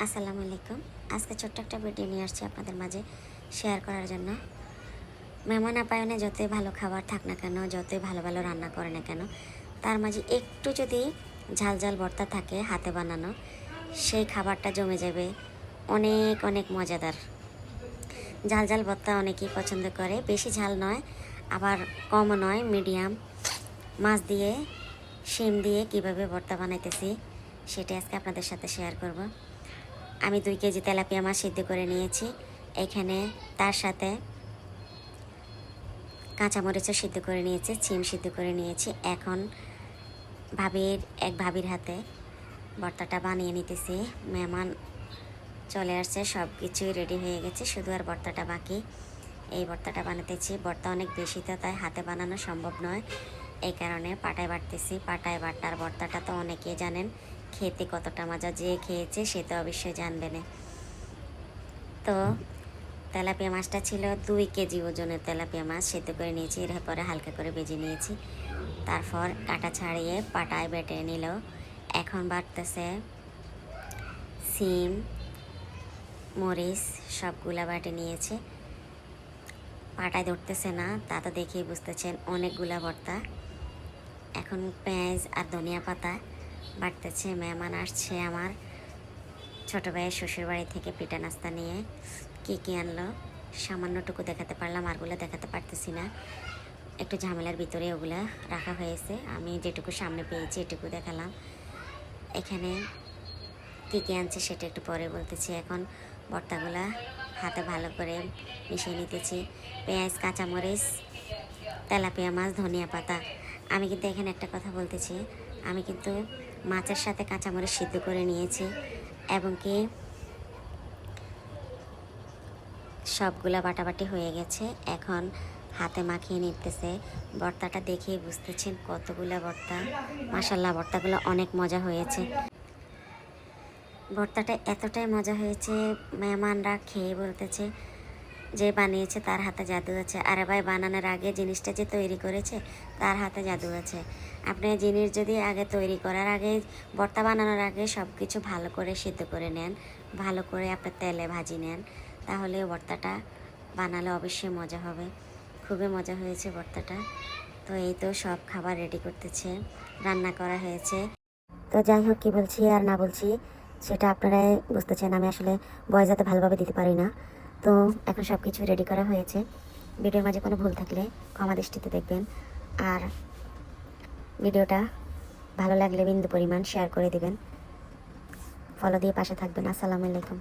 আসসালামু আলাইকুম। আজকে ছোট্ট একটা ভিডিও নিয়ে আসছি আপনাদের মাঝে শেয়ার করার জন্য। মেহমান আপ্যায়নে যতই ভালো খাবার থাক না কেন, যতই ভালো ভালো রান্না করে না কেন, তার মাঝে একটু যদি ঝাল ঝাল ভর্তা থাকে হাতে বানানো, সেই খাবারটা জমে যাবে অনেক অনেক মজাদার। ঝাল ঝাল ভর্তা অনেকেই পছন্দ করে, বেশি ঝাল নয় আবার কমও নয়, মিডিয়াম। মাছ দিয়ে শিম দিয়ে কিভাবে ভর্তা বানাইতেছি সেটা আজকে আপনাদের সাথে শেয়ার করব। আমি 2 কেজি তেলাপিয়া মাছ সিদ্ধ করে নিয়েছি। এখানে তার সাথে কাঁচামরিচও সিদ্ধ করে নিয়েছি, সিম সিদ্ধ করে নিয়েছি। এখন এক ভাবির হাতে ভর্তাটা বানিয়ে নিতেছি। মেহমান চলে আসছে, সব কিছুই রেডি হয়ে গেছে, শুধু আর ভর্তাটা বাকি। এই ভর্তাটা বানাতেছি। ভর্তা অনেক বেশি তো, তাই হাতে বানানো সম্ভব নয়, এই কারণে পাটায় বাটতেছি। পাটায় বাটার ভর্তাটা তো অনেকেই জানেন খেতে কতটা মজা, যে খেয়েছে সে তো অবশ্যই জানবেন। তো তেলাপিয়া মাছটা ছিল 2 কেজি ওজনের তেলাপিয়া মাছ, সেদ্ধ করে নিয়েছি, এরপরে হালকা করে ভেজে নিয়েছি। তারপর কাটা ছাড়িয়ে পাটায় বেটে নিল। এখন বাটতেছে সিম, মরিচ সবগুলা বাটে নিয়েছে। পাটায় ধরতেছে না, তা তো দেখেই বুঝতেছেন অনেকগুলা ভর্তা। এখন পেঁয়াজ আর ধনিয়া পাতা বাটতেছে। মেহমান আসছে আমার, ছোটো ভাইয়ের শ্বশুর বাড়ি থেকে পিঠা নাস্তা নিয়ে। কী আনলো সামান্যটুকু দেখাতে পারলাম, আরগুলো দেখাতে পারতেছি না, একটু ঝামেলার ভিতরে ওগুলা রাখা হয়েছে। আমি যেটুকু সামনে পেয়েছি এটুকু দেখালাম। এখানে কী আনছে সেটা একটু পরে বলতেছি। এখন ভর্তাগুলা হাতে ভালো করে মিশিয়ে নিতেছি। পেঁয়াজ, কাঁচামরিচ, তেলাপিয়া মাছ, ধনিয়া পাতা। আমি কিন্তু এখানে একটা কথা বলতেছি, আমি কিন্তু মাছের সাথে কাঁচামরিচ সিদ্ধ করে নিয়েছি এবং কি সবগুলা বাটাবাটি হয়ে গেছে। এখন হাতে মাখিয়ে নিতেছে। ভর্তাটা দেখেই বুঝতেছেন কতগুলা ভর্তা। মাশাল্লাহ, ভর্তাগুলো অনেক মজা হয়েছে। ভর্তাটা এতটাই মজা হয়েছে, মেহমানরা খেয়ে বলতেছে যে বানিয়েছে তার হাতে জাদু আছে। আরে ভাই, বানানোর আগে জিনিসটা যে তৈরি করেছে তার হাতে জাদু আছে। আপনি জিনিস যদি আগে তৈরি করার আগে, ভর্তা বানানোর আগে সব কিছু ভালো করে সিদ্ধ করে নেন, ভালো করে আপনার তেলে ভাজি নেন, তাহলে ভর্তাটা বানালে অবশ্যই মজা হবে। খুবই মজা হয়েছে ভর্তাটা। তো এই তো সব খাবার রেডি করতেছে, রান্না করা হয়েছে। তো যাই হোক, কী বলছি আর না বলছি সেটা আপনারাই বুঝতেছেন। আমি আসলে ভয়েস যাতে ভালোভাবে দিতে পারি না। তো এখন সব কিছু রেডি করা হয়েছে। ভিডিওর মাঝে কোনো ভুল থাকলে ক্ষমা দৃষ্টিতে দেখবেন। আর ভিডিওটা ভালো লাগলে বিন্দু পরিমাণ শেয়ার করে দিবেন, ফলো দিয়ে পাশে থাকবেন। আসসালামু আলাইকুম।